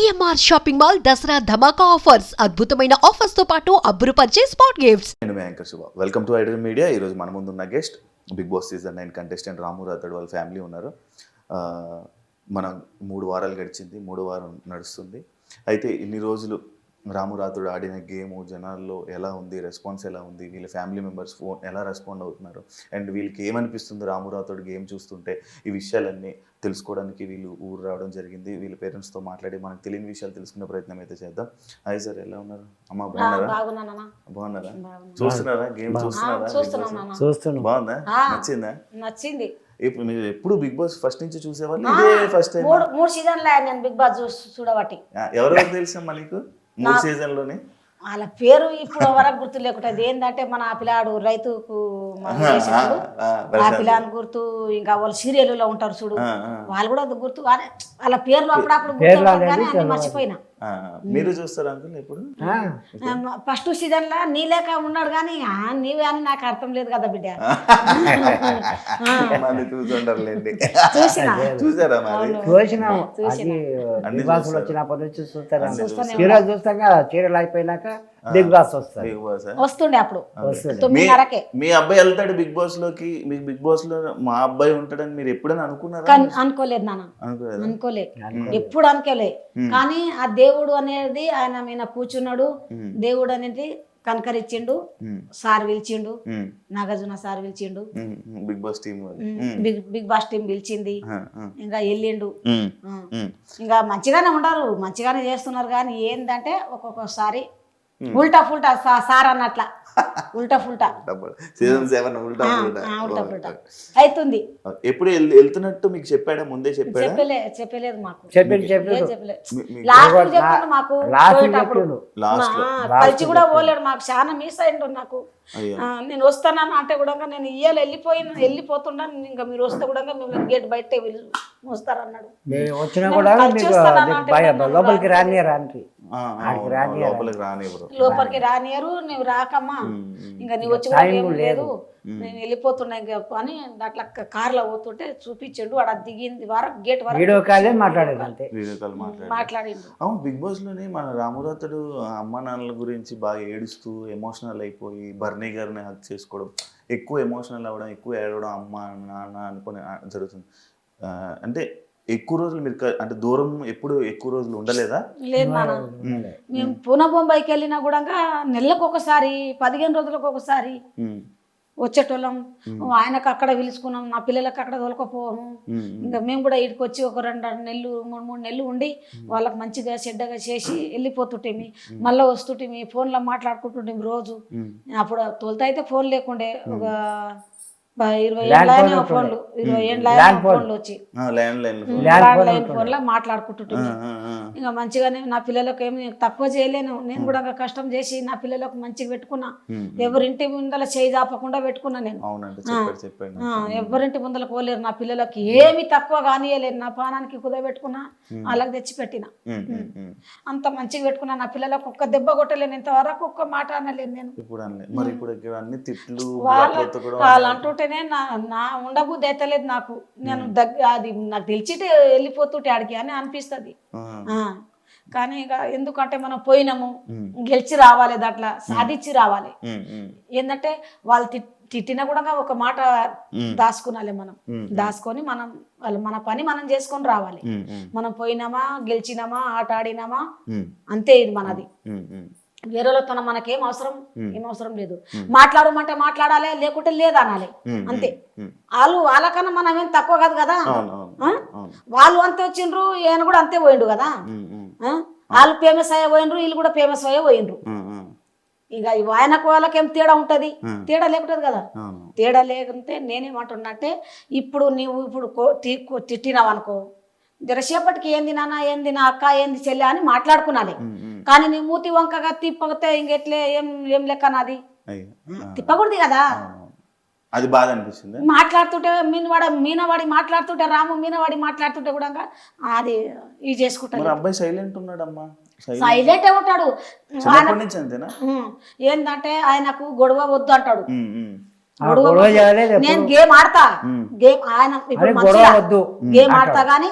CMR shopping mall Dasara ధమాకా offers అద్భుతమైన offers తో పాటు అబ్బురుపరిచే స్పాట్ గిఫ్ట్స్. నేను మీ anchor Subha. Welcome to Idol media. ఈరోజు మన ముందు ఉన్న guest Big Boss season 9 contestant Ramu Rathod వాళ్ళ ఫ్యామిలీ ఉన్నారు. మనం 3 వారాలు గడిచింది, 3వ వారం నడుస్తుంది. అయితే ఇన్ని రోజులు రాము రాథోడ్ ఆడిన గేమ్ జనాల్లో ఎలా ఉంది, రెస్పాన్స్ ఎలా ఉంది, వీళ్ళ ఫ్యామిలీ మెంబర్స్ ఫోన్ ఎలా రెస్పాండ్ అవుతున్నారు, అండ్ వీళ్ళకి ఏమనిపిస్తుంది రాము రాథోడ్ గేమ్ చూస్తుంటే, ఈ విషయాలన్నీ తెలుసుకోవడానికి వీళ్ళు ఊరు రావడం జరిగింది. వీళ్ళ పేరెంట్స్తో మాట్లాడి మనకు తెలియని విషయాలు తెలుసుకునే ప్రయత్నం అయితే చేద్దాం. హాయ్ సార్, ఎలా ఉన్నారు? అమ్మ బాగున్నారా? చూస్తున్నారా? గేమ్ చూస్తున్నారా? బాగుందా? నచ్చింది. ఇప్పుడు మీరు ఎప్పుడు బిగ్ బాస్ ఫస్ట్ నుంచి చూసేవాళ్ళు? ఇదే ఫస్ట్ టైం? 3 సీజన్లు నేను బిగ్ బాస్ చూడబట్టి. ఎవరెవరు తెలుసమ్మా నీకు 3 సీజన్లోనే? వాళ్ళ పేరు ఇప్పుడు వరకు గుర్తు లేకుంటుంది. ఏంటంటే మన పిల్లాడు రైతుకు ఆ పిల్లని గుర్తు, ఇంకా వాళ్ళు సీరియల్లో ఉంటారు చూడు, వాళ్ళు కూడా గుర్తు. వాళ్ళ పేర్లు అప్పుడప్పుడు గుర్తు కానీ అన్ని మర్చిపోయినా. మీరు చూస్తారా అంకుల్ ఇప్పుడు? ఫస్ట్ సీజన్ లా నీ లేక ఉన్నాడు కానీ నీవే అని నాకు అర్థం లేదు కదా బిడ్డ. చూసుంటారులేండి. చూసారా? చీరలు అయిపోయినాక బిగ్ బాస్ వస్తుండే అప్పుడు. మీ అబ్బాయి వెళ్తాడు బిగ్ బాస్ లోకి, మీకు బిగ్ బాస్ లో మా అబ్బాయి ఉంటాడని మీరు ఎప్పుడైనా అనుకున్నారా? అనుకోలేదు నాన్న, అనుకోలేదు, ఎప్పుడు అనుకోలే. కానీ ఆ దేవుడు అనేది ఆయన మీద కూర్చున్నాడు. దేవుడు అనేది కనకరిచ్చిండు. సార్ పిలిచిండు, నాగార్జున సార్ పిలిచిండు, Big Boss team Big Boss team పిలిచింది. ఇంకా వెళ్ళిండు. ఇంకా మంచిగానే ఉండరు, మంచిగానే చేస్తున్నారు. కానీ ఏంటంటే ఒక్కొక్కసారి ఉల్టా ఫుల్టా సార్ అన్నట్ల ఉల్టా ఫుల్టా సీజన్ 7 ఉల్టా ఫుల్టా అవుతుంది. ఎప్పుడు వెళ్తున్నట్టు మీకు చెప్పాడా? ముందే చెప్పలేదు మాకు. మాకు కలిసి కూడా పోలేడు. మాకు చాలా మిస్ అయిండు. నాకు నేను వస్తానని అంటే కూడా నేను ఇయ్యాలి వెళ్ళిపోతున్నాను. ఇంకా మీరు వస్తే కూడా మిమ్మల్ని గేట్ బయట వస్తారన్నాడు. లోపలికి రానియరు. నువ్వు రాకమ్మా, ఇంకా నువ్వు వచ్చి కూడా ఏం లేదు, నేను వెళ్ళిపోతున్నా అని అట్లా కార్లో పోతుంటే చూపించాడు. ఆడ దిగింది వరకు గేట్ వరకు మాట్లాడిండు. అవును, బిగ్ బాస్ లోనే మన రాము రాథోడ్ అమ్మ నాన్నల గురించి బాగా ఏడుస్తూ ఎమోషనల్ అయిపోయి బర్నీ గారిని హక్ చేసుకోవడం, ఎక్కువ ఎమోషనల్ అవ్వడం, ఎక్కువ ఏడవడం, అమ్మ నాన్న అనుకుని జరుగుతుంది. అంటే ఎక్కువ రోజులు మీరు అంటే దూరం ఎప్పుడు ఎక్కువ రోజులు ఉండలేదా? లేదు నాన్న, మేము పూనా బొంబాయికి వెళ్ళినా కూడా నెలకు ఒకసారి 15 రోజులకు ఒకసారి వచ్చేటోళ్ళం. ఆయనకు అక్కడ పిలుచుకున్నాం, నా పిల్లలకు అక్కడ తోలుకపోము. ఇంకా మేము కూడా ఇక్కడికి వచ్చి ఒక 2 నెలలు 3 నెలలు ఉండి వాళ్ళకి మంచిగా చెడ్డగా చేసి వెళ్ళిపోతుంటేమి. మళ్ళీ వస్తుంటేమి, ఫోన్లో మాట్లాడుకుంటుంటేమి రోజు. అప్పుడు తొలుత అయితే ఫోన్ లేకుండే. ఒక 20 ఏళ్ళ ఫోన్లు, 20 ఏళ్ళ ఫోన్లు వచ్చి ల్యాండ్ ఫోన్లో మాట్లాడుకుంటుంటుంది. ఇంకా మంచిగానే నా పిల్లలకు ఏమి తక్కువ చేయలేను. నేను కూడా కష్టం చేసి నా పిల్లలకు మంచిగా పెట్టుకున్నా. ఎవరింటి ముందల చేయి దాపకుండా పెట్టుకున్నా. నేను ఎవరింటి ముందల పోలేరు. నా పిల్లలకి ఏమి తక్కువ కానియలేదు. నా పానానికి కుదబెట్టుకున్నా, వాళ్ళకి తెచ్చిపెట్టిన. అంత మంచిగా పెట్టుకున్నా. నా పిల్లలకు ఒక్క దెబ్బ కొట్టలేను, ఇంతవరకు ఒక్క మాట అనలేను నేను. వాళ్ళు అంటుంటే నా ఉండబుద్ధి అయితలేదు నాకు. నేను అది నాకు తెలిసిటే వెళ్ళిపోతుంటే ఆడికి అని అనిపిస్తుంది. కానీ ఇక ఎందుకంటే మనం పోయినాము, గెలిచి రావాలి, దాంట్లో సాధించి రావాలి. ఏంటంటే వాళ్ళు తిట్టినా కూడా ఒక మాట దాచుకునాలి. మనం దాచుకొని మన పని మనం చేసుకొని రావాలి. మనం పోయినామా, గెలిచినామా, ఆట ఆడినామా, అంతే. ఇది మనది. వేరేతో మనకేం అవసరం, ఏం అవసరం లేదు. మాట్లాడమంటే మాట్లాడాలి, లేకుంటే లేదు అనాలి, అంతే. వాళ్ళకన్నా మనం ఏం తక్కువ కాదు కదా. వాళ్ళు అంతే వచ్చిండ్రు, ఈయన కూడా అంతే పోయిండు కదా. వాళ్ళు ఫేమస్ అయ్యే పోయిండ్రు, వీళ్ళు కూడా ఫేమస్ అయ్యే పోయిండ్రు. ఇక ఆయనకు వాళ్ళకేం తేడా ఉంటుంది? తేడా లేకుంటుంది కదా. తేడా లేకుంటే నేనేమంటున్నా అంటే, ఇప్పుడు నీవు ఇప్పుడు తిట్టినావు అనుకో, జరసేపటికి ఏంది నాన్న, ఏంది నా అక్క, ఏంది చెల్లె అని మాట్లాడుకున్నాలి. కానీ నీ మూతి వంకగా తిప్పగితే ఇంకెట్లే ఏం లెక్క నాది? తిప్పకూడదు కదా. అది బాధ అనిపిస్తుంది. మాట్లాడుతుంటే మీనవాడి మాట్లాడుతుంటే, రాము మీనవాడి మాట్లాడుతుంటే కూడా అది ఇది చేసుకుంటాడు. అబ్బాయి సైలెంట్ ఉన్నాడమ్మా. సైలెంట్ ఉంటాడు. ఏంటంటే ఆయనకు గొడవ వద్దు అంటాడు. గొడవ చేయలేదు ఎప్పుడు. నేను గేమ్ ఆడతా గేమ్ ఆయన ఇప్పుడు అరే గొడవ మంచిగా వద్దు గేమ్ ఆడతా గానీ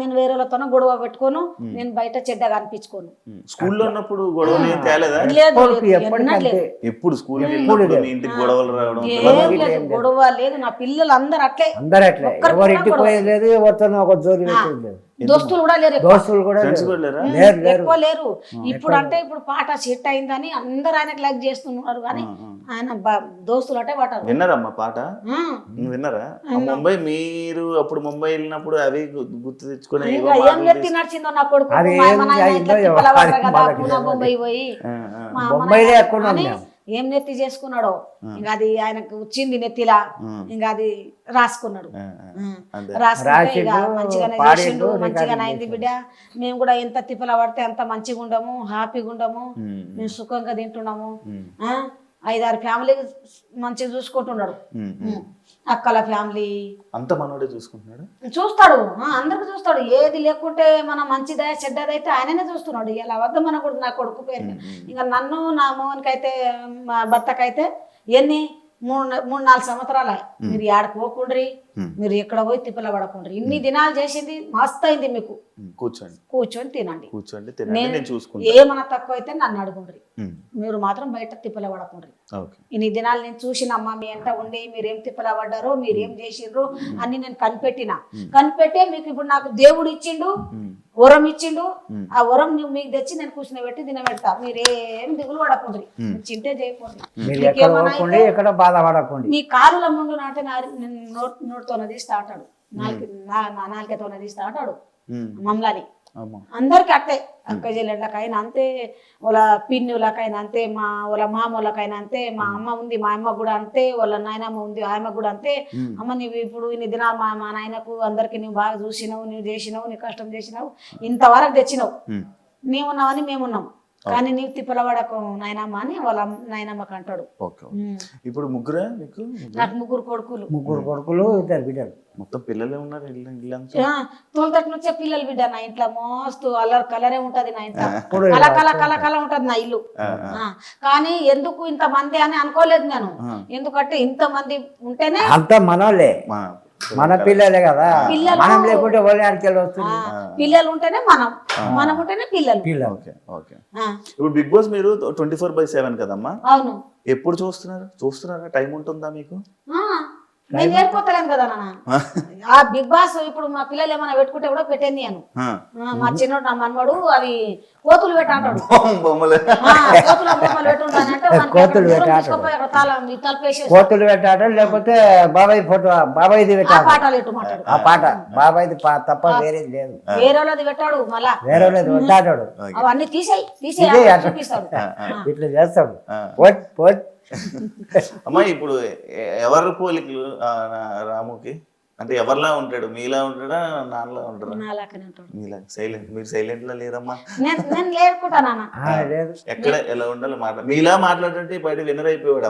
నేను వేరే వాళ్ళతోనో గొడవ పెట్టుకోను, నేను బయట చెడ్డగా అనిపించుకోను. స్కూల్లో ఉన్నప్పుడు గొడవలు ఏం తేలేదా? లేదు ఎప్పటికీ ఎన్నడూ లేదు. ఎప్పుడు స్కూల్కి వెళ్ళినప్పుడు మీ ఇంటికి గొడవలు రావడం ఏం లేదు, గొడవ లేదు. నా పిల్లలు అందరు అట్లే, అందరు అట్లే, ఒక్కరికి ఎవరి కూడా ఇంటికి గొడవ. పోయేది లేదు, ఎవరితోనో ఒక జోలి పెట్టేది లేదు. దోస్తులు కూడా లేరు ఎక్కువ. దోస్తులు కూడా ఫ్రెండ్స్ లేరు. కూడా లేరా? లేరు లేరు ఎక్కువ లేరు. ఇప్పుడు అంటే ఇప్పుడు పాట సెట్ అయిందని అందరు ఆయనకు లైక్ చేస్తున్నారు కానీ ఆయన దోస్తులు అంటే పట్టారు. విన్నారమ్మా పాట? విన్నారా? ముంబై మీరు అప్పుడు ముంబై వెళ్ళినప్పుడు అవి గుర్తు తెచ్చుకుని ఇంకా ఏం నెత్తి నడిచిందో నా కొడుకు. అది మా ఏం అమ్మ నాయన అయిందో ఎట్లా తిప్పలవాడరు కదా వాళ్ళకి పూనా బొంబాయి పోయి మా అమ్మ బొంబాయిలో నాయన ఎక్కడ అని ఉన్నాం ఏం నెత్తి చేసుకున్నాడో ఇంకా అది ఆయనకు వచ్చింది నెత్తిలా, ఇంకా అది రాసుకున్నాడు. రాసుకుంటే ఇక మంచిగానే చేసిండు, మంచిగానే అయింది బిడ్డ. మేము కూడా ఎంత తిప్పల పడితే అంత మంచిగా ఉండము, హ్యాపీగా ఉండము, మేము సుఖంగా తింటున్నాము. 5-6 ఫ్యామిలీ మంచిగా చూసుకుంటున్నాడు. అక్కల ఫ్యామిలీ అంత మనోడే చూసుకుంటున్నాడు, చూస్తాడు, అందరికి చూస్తాడు. ఏది లేకుంటే మన మంచిదా చెడ్డదైతే ఆయననే చూస్తున్నాడు. ఇలా వద్ద మన కొడుకు, నా కొడుకు పేరు ఇంకా నన్ను నా మోహన్కైతే మా భర్తకైతే ఎన్ని 3-4 సంవత్సరాలు మీరు ఏడకు పోకుండ్రి, మీరు ఎక్కడ పోయి తిప్పల పడకుండ్రి. ఇన్ని దినాలు చేసింది మస్తు అయింది మీకు, కూర్చొని తినండి, నేను చూసుకుంటా. ఏమన్నా తక్కువ అయితే నన్ను అడుగుండ్రి, మీరు మాత్రం బయట తిప్పల పడకుండ్రి. ఇన్ని దినాలు నేను చూసినమ్మా, మీ ఎంట ఉండి మీరేం తిప్పల పడ్డారో, మీరేం చేసిండ్రు అన్ని నేను కనిపెట్టే మీకు ఇప్పుడు నాకు దేవుడు ఇచ్చిండు, వరం ఇచ్చిండు. ఆ వరం నువ్వు మీకు తెచ్చి నేను కూర్చుని పెట్టి తినబెడతా. మీరేం దిగులు పడకుండ్రి, చింతే చేయకండి, మీ కాలుల ముందు నాటే నోటితోన తీస్తా అంటాడు, నాలుకతోన తీస్తా అంటాడు మమ్మల్ని. అందరికి అట్టే, అక్క చెల్లెళ్ళకైనా అంతే, వాళ్ళ పిన్నులకైనా అంతే, వాళ్ళ మామూలకైనా అంతే. మా అమ్మ ఉంది, మా అమ్మ కూడా అంతే, వాళ్ళ నాయనమ్మ ఉంది, ఆమె కూడా అంతే. అమ్మ నువ్వు ఇప్పుడు ఇన్ని దినాలు మా నాయనకు అందరికి నువ్వు బాగా చూసినావు, నువ్వు చేసినావు, నీ కష్టం చేసినావు, ఇంతవరకు తెచ్చినావు, మేమున్నామని మేమున్నాం, కానీ నీవు తిప్పలవాడకు నాయనమ్మ అని వాళ్ళ నాయనమ్మకి అంటాడు. ఇప్పుడు ముగ్గురే మీకు? నాకు 3 కొడుకులు. 3 కొడుకులు 2 బిడ్డలు. మొత్తం పిల్లలే ఉన్నారు? తోలుతటి నుంచే పిల్లలు బిడ్డ. నా ఇంట్లో మస్తు అల్లరి కలరే ఉంటది, నా ఇంట్లో కల ఉంటది నా ఇల్లు. కానీ ఎందుకు ఇంత మంది అని అనుకోలేదు నేను, ఎందుకంటే ఇంత మంది ఉంటేనే అంత మనోళ్ళే, మన పిల్లలే కదా, మనం లేకుంటే పిల్లలు ఉంటేనే మనం ఉంటేనే పిల్లలు. ఇప్పుడు బిగ్ బాస్ మీరు 24/7 కదమ్మా? అవును. ఎప్పుడు చూస్తున్నారా? టైం ఉంటుందా మీకు? నేను ఏర్పోతలేను కదా నాన్న. ఆ బిగ్ బాస్ ఇప్పుడు మా పిల్లలు ఏమైనా పెట్టుకుంటే కూడా పెట్టేది నేను. మా చిన్నోడు నా మనవాడు అవి కోతులు పెట్టాడు, బొమ్మలు కోతులు పెట్టాడు, లేకపోతే బాబాయ్ ఫోటో బాబాయ్ది పెట్టాడు, పాటలు ఎట్టు మాట్లాడు. ఆ పాట బాబాయ్ది తప్ప వేరేది లేదు, వేరే వాళ్ళది పెట్టాడు, మళ్ళా వేరే వాళ్ళది వద్దాడు, అవన్నీ తీసేయి చూపిస్తాడు, ఇట్లా చేస్తాడు. అమ్మా ఇప్పుడు ఎవరు పోలికలు రాముకి? అంటే ఎవరిలా ఉంటాడు? మీలా ఉంటాడా, నాన్నలా ఉంటాడా? మీలా సైలెంట్. మీరు సైలెంట్ లా లేరమ్మా. నేను లేకుంటానా? ఎక్కడ ఎలా ఉండాలి మీలా మాట్లాడుతుంటే బయట వినర్ అయిపోయాడు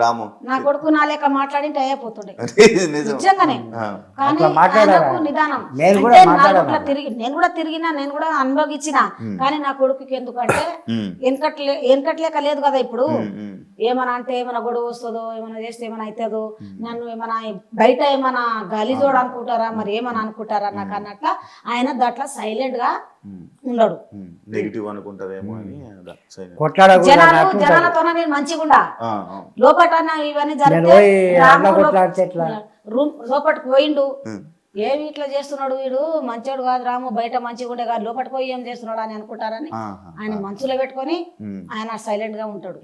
రాము. నా కొడుకు నా లేక మాట్లాడింటే అయిపోతుండే నిజంగానే. కానీ నిదానం నేను కూడా తిరిగినా, నేను కూడా అనుభవించిన. కానీ నా కొడుకుకి ఎందుకంటే వెనకట్లేక లేదు కదా ఇప్పుడు. ఏమన్నా అంటే ఏమైనా గొడవ వస్తుందో, ఏమైనా చేస్తే ఏమైనా అవుతుందో, నన్ను ఏమైనా బయట ఏమైనా గలీజోడు అనుకుంటారా, మరి ఏమని అనుకుంటారా నాకు అన్నట్ల ఆయన దాంట్లో సైలెంట్ గా ఉండడు. నెగిటివ్ అనుకుంటారేమో అని జనాలతో నేను మంచిగా ఉండా. లోపట ఇవన్నీ జరిగితే రూమ్ లోపలికి పోయిండు, ఏమి ఇట్లా చేస్తున్నాడు వీడు, మంచోడు కాదు రాము, బయట మంచిగా ఉండే కాదు, లోపలికి పోయి ఏం చేస్తున్నాడు అని అనుకుంటారని ఆయన మనసులో పెట్టుకొని ఆయన సైలెంట్ గా ఉంటాడు.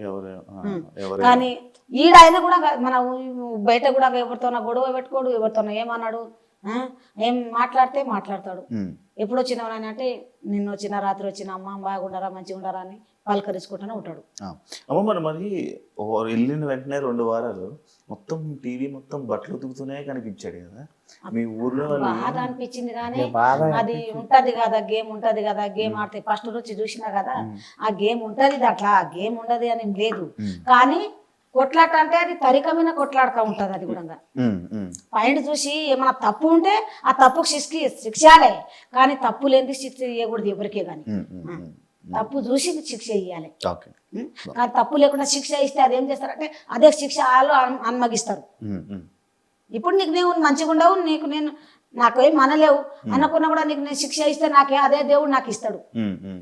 కానీ ఈయన కూడా మన బయట కూడా ఎవరితోనో గొడవ పెట్టుకోడు, ఎవరితోనో ఏమన్నాడు, ఏం మాట్లాడతాడు. ఎప్పుడు వచ్చినావు అని అంటే నిన్న వచ్చిన, రాత్రి వచ్చిన, అమ్మ బాగుండరా, మంచిగా ఉండరా అని పలకరించుకుంటూనే ఉంటాడు. అమ్మ మరి వెళ్ళిన వెంటనే 2 వారాలు మొత్తం టీవీ మొత్తం బట్టలు ఉతుకుతూనే కనిపించాడు కదా మీ ఊర్లో? బాధ అనిపించింది, కానీ అది ఉంటది కదా, గేమ్ ఉంటది కదా, గేమ్ ఆడితే ఫస్ట్ నుంచి చూసినా కదా, ఆ గేమ్ ఉంటది, అట్లా గేమ్ ఉండదు అని లేదు. కానీ కొట్లాట అంటే అది తరికమైన కొట్లాడక ఉంటది. అది కూడా పైన చూసి ఏమైనా తప్పు ఉంటే ఆ తప్పుకు శిక్షాలే, కానీ తప్పు లేని శిక్ష చేయకూడదు ఎవరికే. కానీ తప్పు చూసి శిక్ష ఇవ్వాలి. ఓకే. కానీ తప్పు లేకుండా శిక్ష ఇస్తే అదేం చేస్తారంటే అదే శిక్ష వాళ్ళు అన్మగిస్తారు. ఇప్పుడు నీకు నేను మంచిగా ఉండవు, నేను నాకేం మనలేవు అనుకున్నా కూడా నీకు నేను శిక్ష ఇస్తే నాకే అదే దేవుడు నాకు ఇస్తాడు,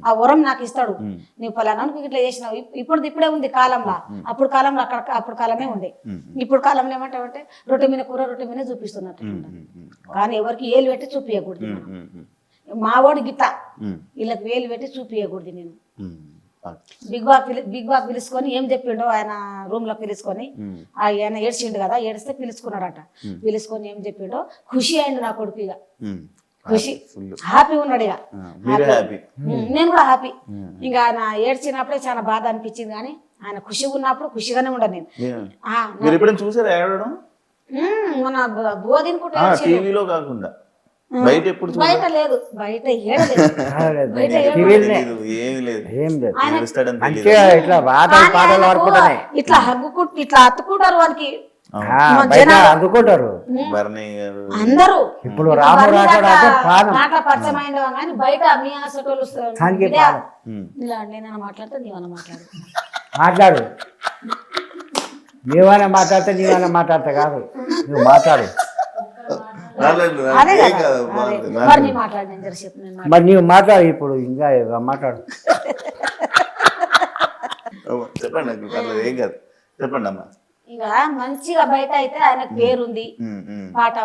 ఆ వరం నాకు ఇస్తాడు. నీవు పలానానికి ఇట్లా చేసినావు. ఇప్పుడే ఉంది కాలంలో, అప్పుడు కాలంలో అప్పుడు కాలమే ఉండే. ఇప్పుడు కాలంలో ఏమంటావంటే రొట్టె మీద కూర రొట్టె మీద చూపిస్తున్నట్టు. కానీ ఎవరికి ఏలు పెట్టి చూపించకూడదు. మావాడు గిట్ట వీళ్ళకి వేలు పెట్టి చూపించకూడదు. నేను బిగ్ బాస్ పిలుచుకొని ఏం చెప్పిండో ఆయన రూమ్ లో పిలుచుకొని, ఆయన ఏడ్చిండు కదా, ఏడిస్తే పిలుచుకున్నాడట. పిలుచుకొని ఏం చెప్పిండో ఖుషి అయిండు నా కొడుకు. ఇక ఖుషి హ్యాపీ ఉన్నాడు. ఇక నేను కూడా హ్యాపీ. ఇంకా ఆయన ఏడ్చినప్పుడే చాలా బాధ అనిపించింది. కానీ ఆయన ఖుషిగా ఉన్నప్పుడు ఖుషిగానే ఉండను నేను. చూసారా మన బోధినుకుంటే టీవీలో కాకుండా బయట ఎప్పుడు బయట లేదు, బయట ఇట్లా హగ్గుకుంటు ఇట్లా అత్తుకుంటారు వానికి అందుకుంటారు అందరూ. ఇప్పుడు పరిచయం అయిన కానీ బయట మీ హాస్పిటల్ నేనన్నా మాట్లాడితే నీవన్నా మాట్లాడు, నీవన్నా మాట్లాడితే నీవన్నా మాట్లాడతా కాదు, నువ్వు మాట్లాడు. మరి నీవు మాట్లాడు, ఇప్పుడు ఇంకా మాట్లాడు. చెప్పండి, ఏం కాదు, చెప్పండి అమ్మా. ఇంకా మంచిగా బయట అయితే ఆయనకు పేరుంది. పాట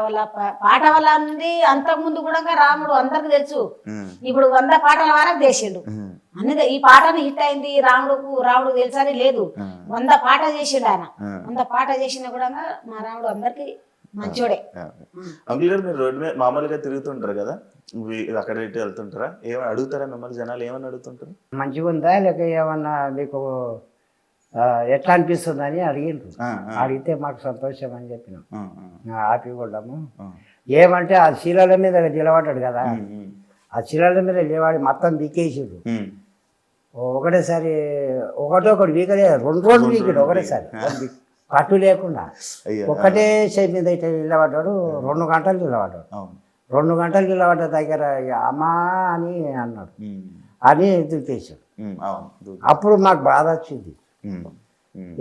వల్ల ఉంది. అంతకు ముందు కూడా రాముడు అందరికి తెలుసు. ఇప్పుడు 100 పాటల వరకు చేసిండు. అన్నది ఈ పాటను హిట్ అయింది, రాముడు తెలుసని లేదు. 100 పాట చేసిండు ఆయన. 100 పాట చేసినా కూడా మా రాముడు అందరికి మంచోడే. అంకుల్ గారు, మీరు రోడ్డు మీద మామూలుగా తిరుగుతుంటారు కదా, అక్కడ ఇటు వెళ్తుంటారా? ఏమైనా అడుగుతారా మిమ్మల్ని జనాలు? ఏమని అడుగుతుంటారు? మంచిగా ఉందా లేక ఏమన్నా మీకు ఎట్లా అనిపిస్తుంది అని అడిగిండ్రు. అడిగితే మాకు సంతోషం అని చెప్పినాం, హ్యాపీ కొడ్డాము. ఏమంటే ఆ శీలాల మీద నిలబడ్డాడు కదా, ఆ శీలాల మీద నిలబడి మొత్తం బీకేసిండు. ఒకటేసారి ఒకటి వీకలే 2 రోజులు వీకాడు ఒకటేసారి, పట్టు లేకుండా. ఒక్కటే షేప్ మీద అయితే నిలబడ్డాడు. 2 గంటలు నిలబడ్డాడు. 2 గంటలు నిలబడ్డ దగ్గర అమ్మా అని అన్నాడు, అని దులిపేశాడు. అప్పుడు మాకు బాధ వచ్చింది.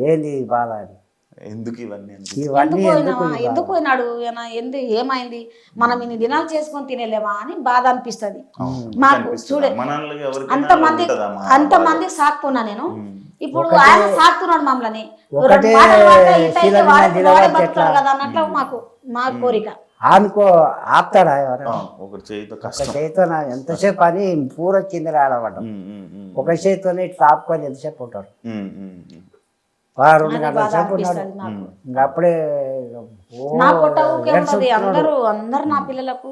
ఏంది బాధ అని, ఎందుకు ఇవన్నీ ఎందుకు పోయినాడు, ఏమైంది, మనం ఇన్ని దినాలు చేసుకొని తినేలేమా అని బాధ అనిపిస్తుంది మాకు. చూడే అంతమందికి సాకుతున్నా నేను, ఇప్పుడు ఆయన సాకుతున్నాడు మమ్మల్ని కదా అన్నట్లు మా కోరిక. ఆనుకో ఆపుతాడా చేతితో ఎంతసేపు అని పూర కింద ఆడబడ్డాం. ఒక చేతితోనే ఇట్లా ఆపుకొని ఎంతసేపు ఉంటాడు, 2 గంటల సేపు ఉన్నాడు. ఇంకా అప్పుడే అందరూ నా పిల్లలకు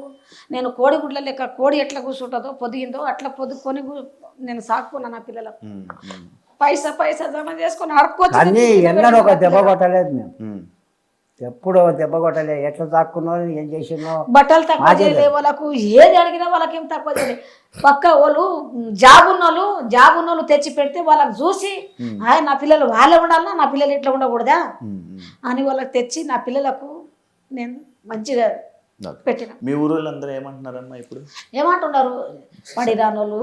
నేను కోడి గుడ్ల లెక్క, కోడి ఎట్లా కూర్చుంటుందో పొదిగిందో అట్లా పొదుకొని నేను సాకుకున్నా నా పిల్లలకు. పైసా జమ చేసుకొని అన్నీ ఎన్నడూ ఒక దెబ్బ కొట్టలేదు మేము, ఎప్పుడు దెబ్బ కొట్టలేదు. ఎట్లా తక్కువ ఏం చేసినో బట్టలు తక్కువ చేయలే వాళ్ళకు, ఏది అడిగినా వాళ్ళకేం తక్కువ చేయలేదు. పక్క వాళ్ళు జాబ్ ఉన్నోళ్ళు తెచ్చి పెడితే వాళ్ళకి చూసి నా పిల్లలు వాళ్ళే ఉండాలా, నా పిల్లలు ఇట్లా ఉండకూడదా అని వాళ్ళకి తెచ్చి నా పిల్లలకు నేను మంచిగా పెట్టిన. మీ ఊళ్ళో అందరూ ఏమంటున్నారమ్మా ఇప్పుడు? ఏమంటున్నారు, పడిరానోళ్ళు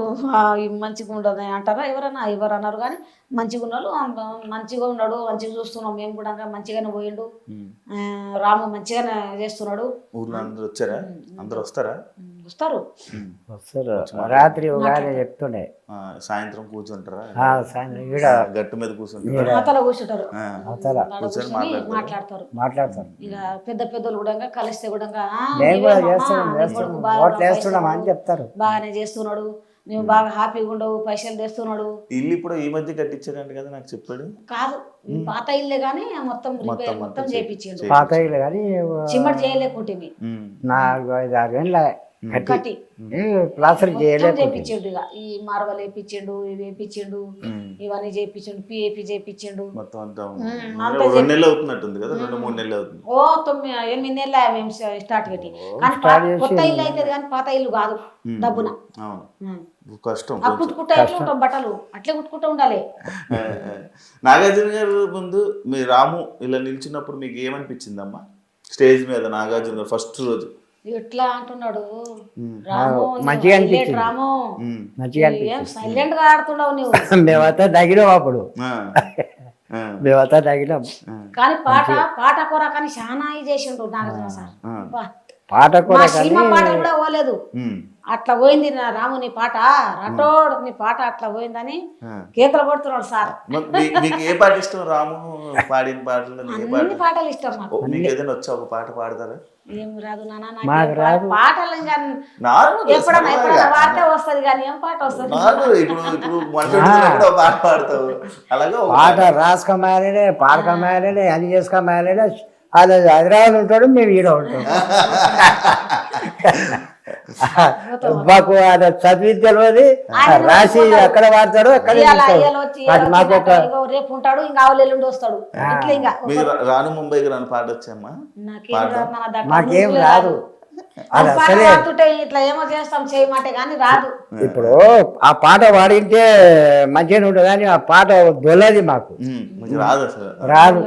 మంచిగా ఉండదు అంటారా ఎవరన్నా? ఎవరు అన్నారు కానీ మంచిగా ఉన్నోళ్ళు మంచిగా ఉన్నాడు, మంచిగా చూస్తున్నాం మేము కూడా, మంచిగానే పోయిండు, రాము మంచిగానే చేస్తున్నాడు. ఊర్లో అందరూ వచ్చారా? అందరూ వస్తారు. రాత్రి చెప్తుండే సాయంత్రం కూర్చుంటారా? గట్టు మీద కూర్చుంటారు, అతల కూర్చుంటారు, మాట్లాడతారు. ఇక పెద్దోళ్ళు కూడా కలిస్తే కూడా బాగానే చేస్తున్నాడు, నువ్వు బాగా హ్యాపీగా ఉండవు, పైసలు తెస్తున్నాడు. ఇల్లు ఇప్పుడు ఈ మధ్య కట్టించారంట కదా, నాకు చెప్పాడు. కాదు, పాత ఇల్లే గానీ మొత్తం చేయించిండు. పాత ఇల్లు కానీ చిమ్మటి చేయలేకుంటే 4-5-6 ఏళ్ళ కట్టి ప్లాస్టర్ చేయించిండు. ఇక ఈ మార్వల్ వేయించిండు, ఇవి వేయించిండు, ఇవన్నీ చేయించిండు, పిఏపి చేయించిండు. మొత్తం అంతా 2 నెలలు అవుతున్నట్టుంది కదా, 2-3 నెలలు అవుతుంది. 8 నెలలు మేము స్టార్ట్ పెట్టి. కానీ కొత్త ఇల్లు అవుతుంది కానీ పాత ఇల్లు కాదు, డబ్బున కష్టం. కుట్టుకుంటా ఎట్లా ఉంటాం, బట్టలు అట్లే కుట్టుకుంటూ ఉండాలి. నాగార్జున గారు ముందు మీ రాము ఇలా నిల్చున్నప్పుడు మీకు ఏమనిపించిందమ్మా స్టేజ్ మీద? నాగార్జున గారు ఫస్ట్ రోజు ఎట్లా అంటున్నాడు రాము మంచిగా అనిపించింది. రాము మంచిగా ఏం సైలెంట్ గా ఆడుతున్నావు నువ్వు మేమంతా తగినాం అప్పుడు, మేమంతా తగినాం. కానీ పాట కూర కానీ చాలా ఇది చేసిండు నాగార్జున సార్. అబ్బా. పాట మా కూడా సినిమా పాటలు కూడా పోలేదు, అట్లా పోయింది నా రాము నీ పాట, రటోడ్ నీ పాట అట్లా పోయిందని కేకలు కొడుతున్నాడు సార్. మీకు ఏ పాట ఇష్టం రాము పాడిన పాటలు? అన్ని పాటలు ఇష్టం నాకు. మీకు ఏదైనా వచ్చా ఒక పాట పాడతారా? ఏం రాదు నాన్న మాకు నాకు రాదు. పాటలు ఇంకా ఎప్పుడన్నా వాడితే వస్తుంది కానీ ఏం పాట వస్తుంది? ఇప్పుడు మనుషులు కూడా పాట పాడతావు అలాగే పాట రాసుకోమాలే, పాడకమాలే, అది చేసుకోమాలే. అది హైదరాబాద్ ఉంటాడు, మేము ఈడ ఉంటాం. మాకు అది చదివి తెలియదు, రాసి ఎక్కడ వాడతాడు అక్కడ మాకు ఒక రేపు ఉంటాడు, ఇంకా ఆవులెల్లుండి వస్తాడు. ఇట్లా ఇంకా మీరు రాను ముంబైకి రాను పాట వచ్చామ్మా? మాకేం రాదు. అది అసలే ఇట్లా ఏమో చేస్తాం చేయమంటే గానీ రాదు. ఇప్పుడు ఆ పాట వాడింటే మంచిగా ఉంటుంది, కానీ ఆ పాట దొల్లది మాకు రాదు అసలు, రాదు.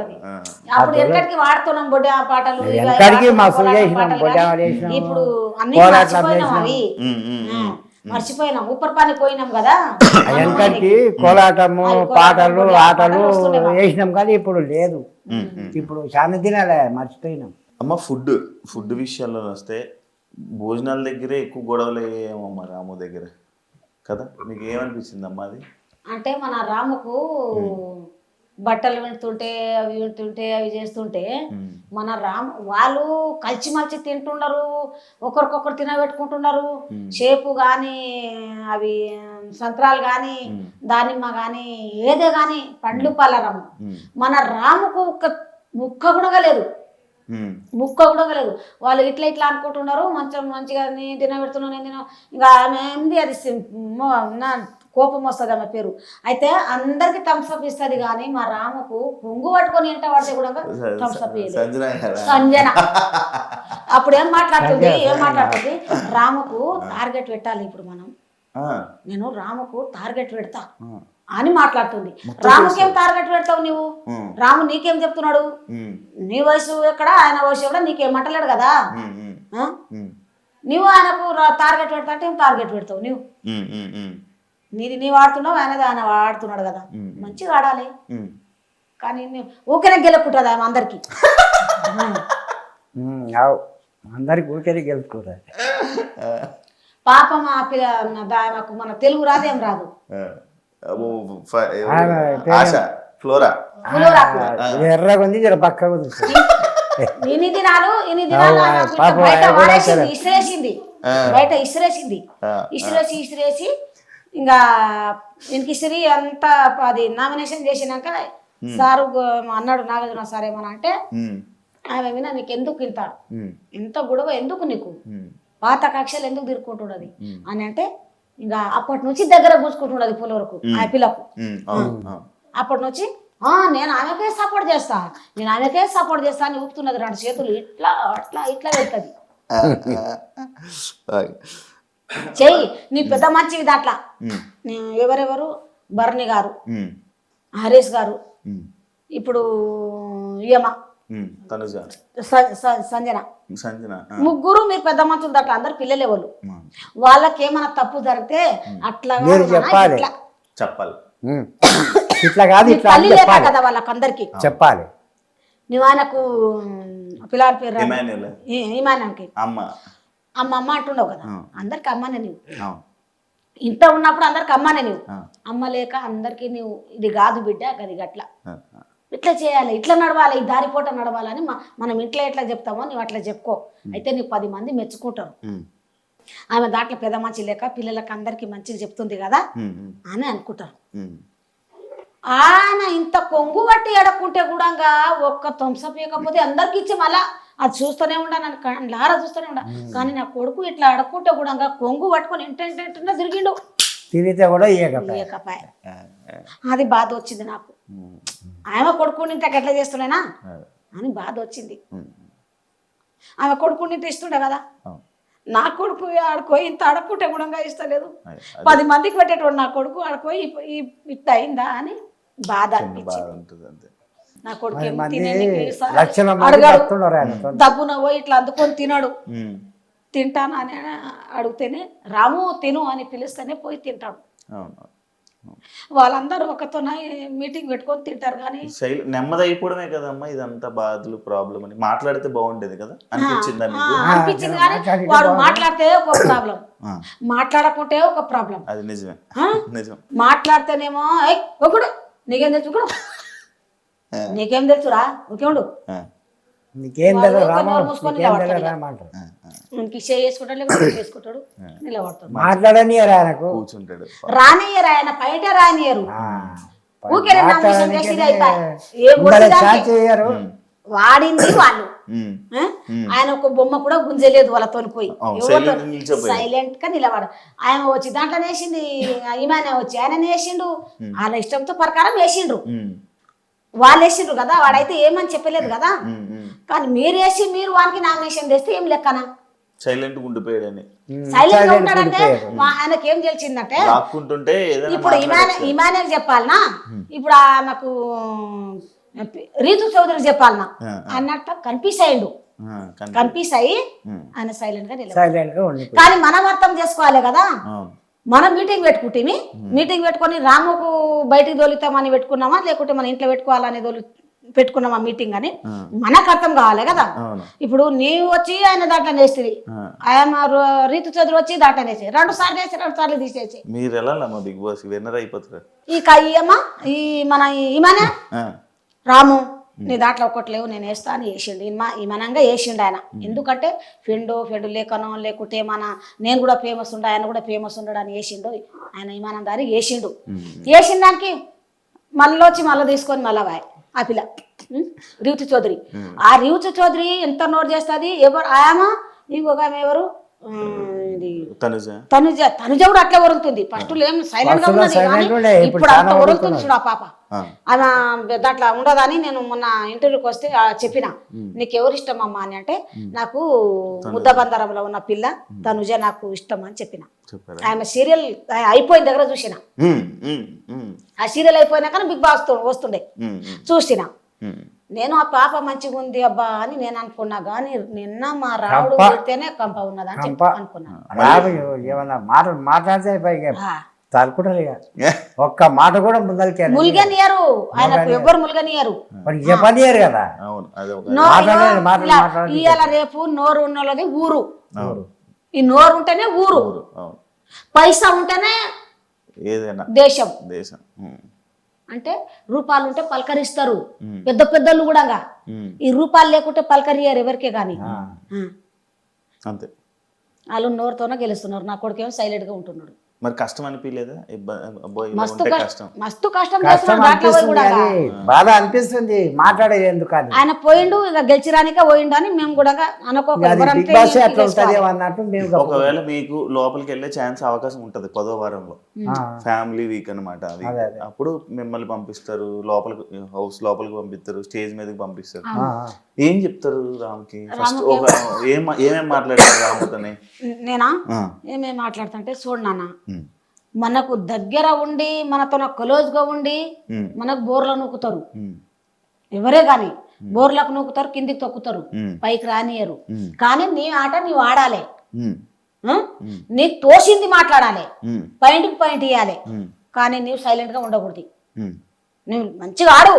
అప్పుడు ఎక్కడికి వాడుతున్నాం బొడ్డ ఆ పాటలు, ఎక్కడికి మస్తు చేసినాం, బొడ్డ ఇప్పుడు అన్ని మర్చిపోయినాం, అవి మర్చిపోయినాం. ఉప్పర్ పని పోయినాం కదా, వెనకటికి కోలాటము, పాటలు, ఆటలు వేసినాం, కానీ ఇప్పుడు లేదు. ఇప్పుడు చాలా దినాలే మర్చిపోయినాం. అమ్మ ఫుడ్ విషయంలో వస్తే భోజనాల దగ్గరే ఎక్కువ గొడవలు అయ్యేమమ్మా రాము దగ్గర కదా? మీకు ఏమనిపించింది అమ్మా అది? అంటే మన రాముకు బట్టలు వింటుంటే అవి చేస్తుంటే మన వాళ్ళు కలిసిమలిసి తింటున్నారు, ఒకరికొకరు తినబెట్టుకుంటున్నారు. షేపు కానీ అవి సంత్రాలు కానీ దానిమ్మ కానీ ఏదే కానీ పండ్లు పలరము. మన రాముకు ఒక ముక్క కూడా లేదు, ముక్క కూడా లేదు. వాళ్ళు ఇట్లా ఇట్లా అనుకుంటున్నారు, మంచిగా నేను తినబెడుతున్నాను, నేను ఇంకా ఆమె ఏంది అది నా కోపం వస్తుంది ఆమె పేరు. అయితే అందరికి థమ్స్అప్ ఇస్తుంది, కానీ మా రాముకు పొంగు పట్టుకొని ఎంట పడితే కూడా థమ్స్అప్ సంజన. అప్పుడు ఏం మాట్లాడుతుంది రాముకు టార్గెట్ పెట్టాలి. ఇప్పుడు నేను రాముకు టార్గెట్ పెడతా అని మాట్లాడుతుంది. రాముకేం టార్గెట్ పెడతావు నువ్వు? రాము నీకేం చెప్తున్నాడు? నీ వయసు ఎక్కడ, ఆయన వయసు ఎక్కడ, నీకేమంటలేడు కదా. నువ్వు ఆయనకు టార్గెట్ పెడతా అంటే ఏం టార్గెట్ పెడతావు నువ్వు? నీ వాడుతున్నావు, ఆయన వాడుతున్నాడు కదా, మంచిగా ఆడాలి. కానీ ఊరికే గెలుపుకుంటుంది ఆమె అందరికి, అందరికి ఊరికే గెలుపుకుంటుంది. పాపం ఆ ఆమెకు మన తెలుగు రాదేం రాదు. ఎర్రగా ఉంది, జర పక్కగా ఉంది. ఇన్ని దినాలు బయట ఇసిరేసి ఇంకా ఇంక ఇసిరి అంతా అది నామినేషన్ చేసినాక సారు అన్నాడు నాగార్జున సార్ ఏమన్నా అంటే, ఆమె వినా నీకు ఎందుకు ఇంత గొడవ ఎందుకు, నీకు పాత కక్షలు ఎందుకు తిరుక్కుంటున్నది అని అంటే, ఇంకా అప్పటి నుంచి దగ్గర కూర్చుకుంటున్నది పులవరకు ఆ పిల్లకు. అప్పటి నుంచి నేను ఆమెకే సపోర్ట్ చేస్తా అని ఊపుతున్నది, రెండు చేతులు ఇట్లా అట్లా ఇట్లా వెళ్తుంది. చెయ్యి నీ పెద్ద మంచివి దాంట్లో. ఎవరెవరు? బర్ని గారు, హరీష్ గారు, ఇప్పుడు సంజన, ముగ్గురు మీరు పెద్ద మంచులు దాంట్లో. అందరు పిల్లలే వాళ్ళు. వాళ్ళకి ఏమైనా తప్పు జరిగితే అట్లా చెప్పాలి, ఇట్లా కాదు కదా వాళ్ళకందరికి చెప్పాలి. నువ్వు ఆయనకు పిల్లల పేరు ఇమాన్కి అమ్మ అంటుండవు కదా, అందరికి అమ్మనే. నువ్వు ఇంత ఉన్నప్పుడు అందరికి అమ్మనే. నువ్వు అమ్మ లేక అందరికి నువ్వు ఇది కాదు బిడ్డ, అది గట్ల ఇట్లా చేయాలి, ఇట్లా నడవాలి, ఈ దారిపోట నడవాలని మనం ఇంట్లో ఎట్లా చెప్తామో నువ్వు అట్లా చెప్పుకో, అయితే నీకు 10 మంది మెచ్చుకుంటారు. ఆమె దాంట్లో పెద్ద మంచి లేక పిల్లలకి అందరికి మంచిగా చెప్తుంది కదా అని అనుకుంటారు. ఆయన ఇంత కొంగు పట్టి ఎడకుంటే కూడా ఒక్క థమ్స్అప్ ఇవ్వకపోతే అందరికి ఇచ్చి మళ్ళా అది చూస్తూనే ఉండా, నన్ను లారా చూస్తూనే ఉండా. కానీ నా కొడుకు ఇట్లా అడకుంటే కూడా కొంగు పట్టుకొని ఇంటెంటెంటున్నా తిరిగిండు, తిరిగితే కూడా ఇయ్యకపాయ. అది బాధ వచ్చింది నాకు. ఆమె కొడుకుని ఇంత ఎట్లా చేస్తున్నానా అని బాధ వచ్చింది. ఆమె కొడుకుని ఇంత ఇస్తుండే కదా, నా కొడుకు ఆడుకోయి ఇంత అడకుంటే కూడా ఇస్తలేదు. 10 మందికి పెట్టేటోడు నా కొడుకు ఆడుకోయి ఇట్లా అయిందా అని బాధ అనిపించింది. నా కొడుకు అడగాడు, దబ్బున పోయి ఇట్లా అందుకొని తినడు. తింటాను అని అడిగితేనే రాము తిను అని పిలిస్తేనే పోయి తింటాడు. అవును. వాళ్ళందరూ ఒకతో మీటింగ్ పెట్టుకొని తింటారు కానీ నెమ్మది అయిపోవడమే కదమ్మా ఇదంతా బాధలు ప్రాబ్లం అని మాట్లాడితే బాగుండేది కదా అనిపించిందా మీకు? అనిపించింది కానీ వాడు మాట్లాడితే ఒక ప్రాబ్లం, మాట్లాడకుంటే ఒక ప్రాబ్లం. అది నిజమే, నిజం. మాట్లాడితేనేమో ఒకడు నీకేం తెలుసు, ఒకడు నీకేం తెలుసురా ఒకే ఉండు, నీకేం చేసుకుంటాడు నిలబడతాడు. మాట్లాడనియరు ఆయనకు, కూర్చుంటాడు, రానియరు ఆయన బయట రానియరు. చేయరు. వాడింది వాళ్ళు. ఆయన ఒక బొమ్మ కూడా గుంజలేదు వాళ్ళతో పోయి సైలెంట్ గా నిలబడ. ఆయన వచ్చి దాంట్లో వేసింది ఈమెనే వచ్చి ఆయన వేసిండు, వాళ్ళ ఇష్టంతో ప్రకారం వేసిండ్రు, వాళ్ళు వేసిండ్రు కదా, వాడైతే ఏమని చెప్పలేదు కదా. కానీ మీరు వేసి మీరు వానికి నామినేషన్ తెస్తే ఏం లెక్కనా? సైలెంట్ గా ఉండిపోయాడని. సైలెంట్ గా ఉంటాడంటే ఆయనకి ఏం తెలిసిందంటే ఇప్పుడు ఇమానే చెప్పాలనా, ఇప్పుడు నాకు రీతు చౌదరి చెప్పాలనా అన్నట్టు కన్ఫ్యూజ్ అయ్యిండు. కన్ఫ్యూజ్ అయ్యి ఆయన సైలెంట్ గా నిలబడి. కానీ మనం అర్థం చేసుకోవాలి కదా, మనం మీటింగ్ పెట్టుకుంటే మీటింగ్ పెట్టుకొని రాముకు బయటికి దొలుతామని పెట్టుకున్నామా లేకుంటే మన ఇంట్లో పెట్టుకోవాలని పెట్టుకున్నామా మీటింగ్ అని మనకు అర్థం కావాలి కదా. ఇప్పుడు నీవు వచ్చి ఆయన దాంట్లో వేస్తుంది, ఆయన రీతు చదువు వచ్చి దాంట్లో వేసి 2 సార్లు వేసి 2 సార్లు తీసేసి మీరు ఎలా బిగ్ బాస్ విన్నర్ అయిపోతారు. ఈ కయ్యమ్మ ఈ మన ఈమెనే రాము నీ దాంట్లో ఒకటి లేవు నేను వేస్తా అని వేసిండు, ఈమనంగా వేసిండు ఆయన. ఎందుకంటే ఫెండు లేకనో లేకుంటే మన నేను కూడా ఫేమస్ ఉండ ఆయన కూడా ఫేమస్ ఉండడు అని వేసిండు ఆయన. ఈమానం దారి వేసిండు, వేసిన దానికి మళ్ళీ వచ్చి మళ్ళీ తీసుకొని మళ్ళీ వాయ్ ఆ పిల్ల రీతు చౌదరి. ఆ రీతు చౌదరి ఎంత నోట్ చేస్తుంది, ఎవరు ఆయమ ఇంకొక ఆమె ఎవరు తనుజ కూడా అట్లా వరుగుతుంది. ఫస్ట్ ఏం సైలెంట్ గా ఉన్నది, ఇప్పుడు అంత వరుగుతుంది చూడు ఆ పాప. ఆమె దాంట్లో ఉండదని నేను మొన్న ఇంటర్వ్యూకి వస్తే చెప్పిన నీకు ఎవరు ఇష్టం అమ్మా అని అంటే నాకు ముద్దబందరంలో ఉన్న పిల్ల తనుజ నాకు ఇష్టం అని చెప్పిన. ఆమె సీరియల్ అయిపోయిన దగ్గర చూసిన, ఆ సీరియల్ అయిపోయినాక బిగ్ బాస్ వస్తుండే చూసిన. నేను ఆ పాప మంచిగా ఉంది అబ్బా అని నేను అనుకున్నా, కానీ నిన్న మా రావుడు పెడితేనే కంప ఉన్నదని చెప్పి అనుకున్నా. ఏమన్నా మాట్లాడితే తలుకుంటారు ఇక ఒక్క మాట కూడా ముల్గనియరు, ఆయనకు ఎవ్వరు ముల్గనియరు, చెప్పనియరు కదా. ఇవాళ రేపు నోరు ఉన్నది ఊరు, ఈ నోరు ఉంటేనే ఊరు, పైసా ఉంటేనే ఏదైనా దేశం. అంటే రూపాయలు ఉంటే పలకరిస్తారు పెద్ద పెద్దలు కూడా, ఈ రూపాయలు లేకుంటే పలకరియరు ఎవరికే కానీ. అంతే, వాళ్ళు నోరుతోనే గెలుస్తున్నారు. నా కొడుకేమో సైలెంట్ గా ఉంటున్నాడు. మరి కష్టం అనిపించలేదా? మస్తు కష్టం బాధ అనిపిస్తుంది మాట్లాడేది ఎందుకు అని. ఆయన పోయిండు ఇక గెలిచిరానికే పోయిండు అని మేము కూడా అనుకోవాలి. ఒకవేళ మీకు లోపలికి వెళ్ళే ఛాన్స్ అవకాశం ఉంటది 10వ వారంలో, ఫ్యామిలీ వీక్ అనమాట అది. అప్పుడు మిమ్మల్ని పంపిస్తారు లోపలికి, హౌస్ లోపలికి పంపిస్తారు, స్టేజ్ మీదకి పంపిస్తారు. ఏం చెప్తారు రామ్కి? ఫస్ట్ ఏమేం మాట్లాడతారు రాముతోనే? నేనా ఏమేమి మాట్లాడుతుంటే చూడు నాన్న, మనకు దగ్గర ఉండి మనతో క్లోజ్గా ఉండి మనకు బోర్ల నూకుతారు ఎవరే గాని, బోర్లకు నూకుతారు, కిందికి తొక్కుతారు, పైకి రానియరు. కానీ నీ ఆట నీవు ఆడాలి, నీకు తోసింది మాట్లాడాలి, పాయింట్ ఇవ్వాలి. కానీ నీవు సైలెంట్ గా ఉండకూడదు. నువ్వు మంచిగా ఆడు,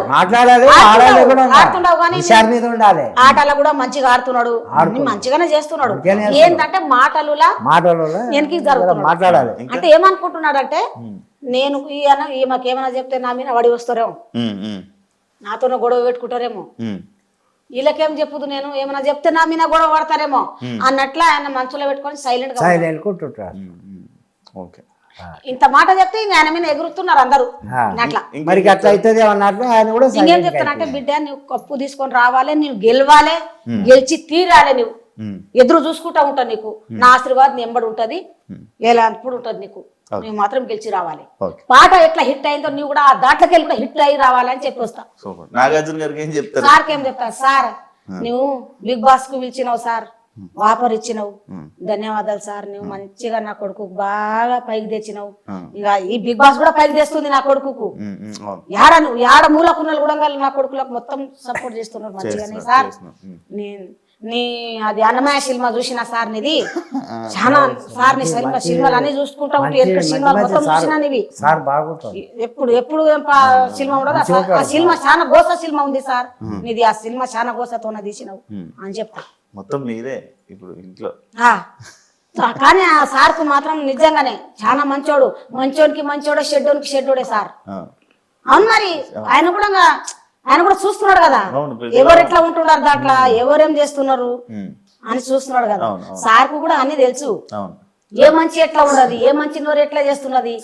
ఆడుతున్నావు కానీ ఆటలో కూడా మంచిగా ఆడుతున్నాడు, మంచిగానే చేస్తున్నాడు. ఏంటంటే మాటలులా వెనక్కి జరుగుతున్నాడు. అంటే ఏమనుకుంటున్నాడు అంటే నేను ఈమెకేమైనా చెప్తే నా మీద వడి వస్తారేమో, నాతో గొడవ పెట్టుకుంటారేమో, వీళ్ళకేం చెప్పుదు నేను ఏమైనా చెప్తే నా మీద గొడవ పడతారేమో అన్నట్లా ఆయన మనసులో పెట్టుకొని సైలెంట్ గా. ఇంత మాట చెప్తే ఇంక ఆయన మీద ఎగురుతున్నారు అందరూ. అట్లా మరి అట్లా అవుతుంది అన్నట్లు ఆయన కూడా ఇంకేం చెప్తానంటే బిడ్డ నువ్వు కప్పు తీసుకొని రావాలి, నువ్వు గెలవాలి, గెలిచి తీరాలి, నువ్వు ఎదురు చూసుకుంటా ఉంటావు, నీకు నా ఆశీర్వాదం నీ ఎంబడి ఉంటది, ఎలాంటి ఉంటది నీకు, నువ్వు మాత్రం గెలిచి రావాలి. పాట ఎట్లా హిట్ అయిందో నువ్వు కూడా దాంట్లోకి వెళ్ళి కూడా హిట్ అయ్యి రావాలి అని చెప్పి వస్తా. సార్కి ఏం చెప్తా, సార్ నువ్వు బిగ్ బాస్ కు పిలిచినావు సార్, ఆఫర్ ఇచ్చినావు, ధన్యవాదాలు సార్, నువ్వు మంచిగా నా కొడుకు బాగా పైకి తెచ్చినావు. ఇక ఈ బిగ్ బాస్ కూడా పైకి తెస్తుంది నా కొడుకు. యాడ మూలకున్న కూడా నా కొడుకులకు మొత్తం సపోర్ట్ చేస్తున్నారు మంచిగానే సార్. నేను నీ అది అన్నమయ్య సినిమా చూసిన సార్ నిది చాలా సార్ నీ సినిమాలు అన్ని చూసుకుంటా ఉంటే ఎక్కడ సినిమాలు మొత్తం చూసినా నీవి సార్ బాగుంటుంది. ఎప్పుడు ఎప్పుడు ఏం సినిమా ఉండదు ఆ సినిమా చాలా గోస సినిమా ఉంది సార్ నీది ఆ సినిమా చాలా గోసతోనే తీసినావు అని చెప్తా మొత్తం నీదే ఇప్పుడు ఇంట్లో. కానీ ఆ సార్ కు మాత్రం నిజంగానే చాలా మంచోడు, మంచోడికి మంచోడే, షెడ్డోనికి షెడ్డోడే సార్. అవును మరి ఆయన కూడా చూస్తున్నాడు కదా ఎవరు ఎట్లా ఉంటున్నారు దాంట్లో, ఎవరేం చేస్తున్నారు అని చూస్తున్నాడు కదా. సార్ కు కూడా అన్ని తెలుసు, ఏ మంచి ఎట్లా ఉండదు, ఏ మంచి నోరు ఎట్లా చేస్తున్నది,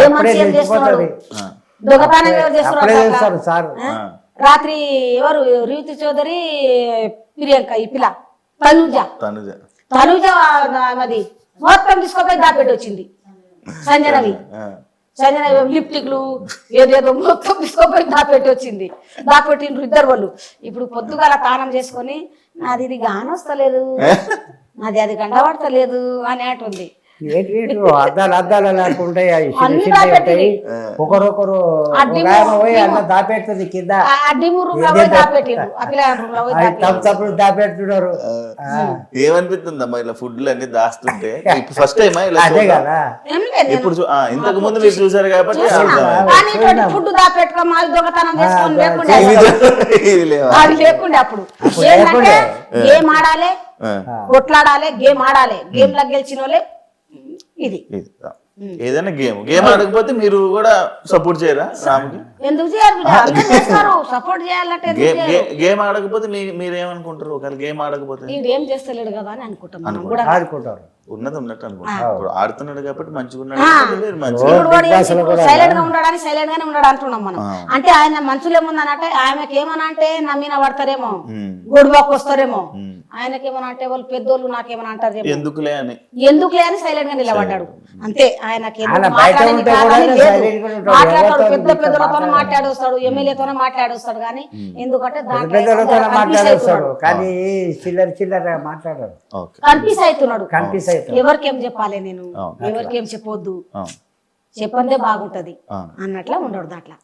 ఏ మంచి ఏం చేస్తున్నాడు, దొంగతనం ఎవరు చేస్తున్నారు. రాత్రి ఎవరు రీతి చౌదరి, ప్రియాంక, ఈ పిల్ల తనుజ అది మొత్తం తీసుకోపోయి దాపెట్టి వచ్చింది. సంజనవి లిప్టిక్లు ఏదేదో మొత్తం తీసుకోపోయి దాపెట్టి వచ్చింది. దాపెట్టిండ్రు ఇద్దరు వాళ్ళు. ఇప్పుడు పొద్దుగాల తానం చేసుకొని నాది ఇది గానొస్తలేదు, నాది అది గండబడతలేదు అనేటుంది. అద్దాలు లేకుంటాయి, ఒకరొకరు దాపెడుతుంది కింద తప్పుడు దాపెడుతున్నారు. ఏమనిపిస్తుందమ్మా ఇలా ఫుడ్లు అన్ని దాస్తుంటే? ఫస్ట్ టైం అదే కదా. ఇప్పుడు ఇంతకు ముందు మీరు చూసారు కాబట్టి ఫుడ్ దాపెట్టుకోమా దొంగతనం చేసుకొని లేకుండే అప్పుడు గేమ్ ఆడాలి, కొట్లాడాలి, గేమ్ ఆడాలి, గేమ్ లా గెలిచిన వాళ్ళే ఇది. ఏదైనా గేమ్ ఆడకపోతే మీరు కూడా సపోర్ట్ చేయరా రాముకి? ఎందుకు చేయాలి? సపోర్ట్ చేయాలంటే గేమ్ ఆడకపోతే మీరు ఏమనుకుంటారు? ఒకవేళ గేమ్ ఆడకపోతే ఏం చేస్తలేడు కదా అని అనుకుంటాం. ఉన్నది ఉన్నట్టు అనుకుంటారు. ఇప్పుడు ఆడుతున్నాడు కాబట్టి మంచిగా సైలెంట్ గా ఉండడానికి సైలెంట్ గానే ఉన్నాడు అంటున్నాం మనం. అంటే ఆయన మనసులో ఏముందనంటే ఆయనకి ఏమన్నా అంటే నమ్మిన పడతారేమో, గొడవకు వస్తారేమో, ఆయనకేమన్నా అంటే వాళ్ళు పెద్దోళ్ళు నాకేమన్నా అంటారు ఎందుకులే అని సైలెంట్ గా నిలబడ్డాడు అంతే. ఆయనకి మాట్లాడతాడు, పెద్ద పెద్దలతో మాట్లాడొస్తాడు, ఎమ్మెల్యేతోనే మాట్లాడొస్తాడు. కానీ ఎందుకంటే కన్ఫ్యూజ్ అవుతున్నాడు. ఎవరికేం చెప్పాలి నేను, ఎవరికేం చెప్పొద్దు, చెప్పందే బాగుంటది అన్నట్లా ఉండడు దాంట్లో.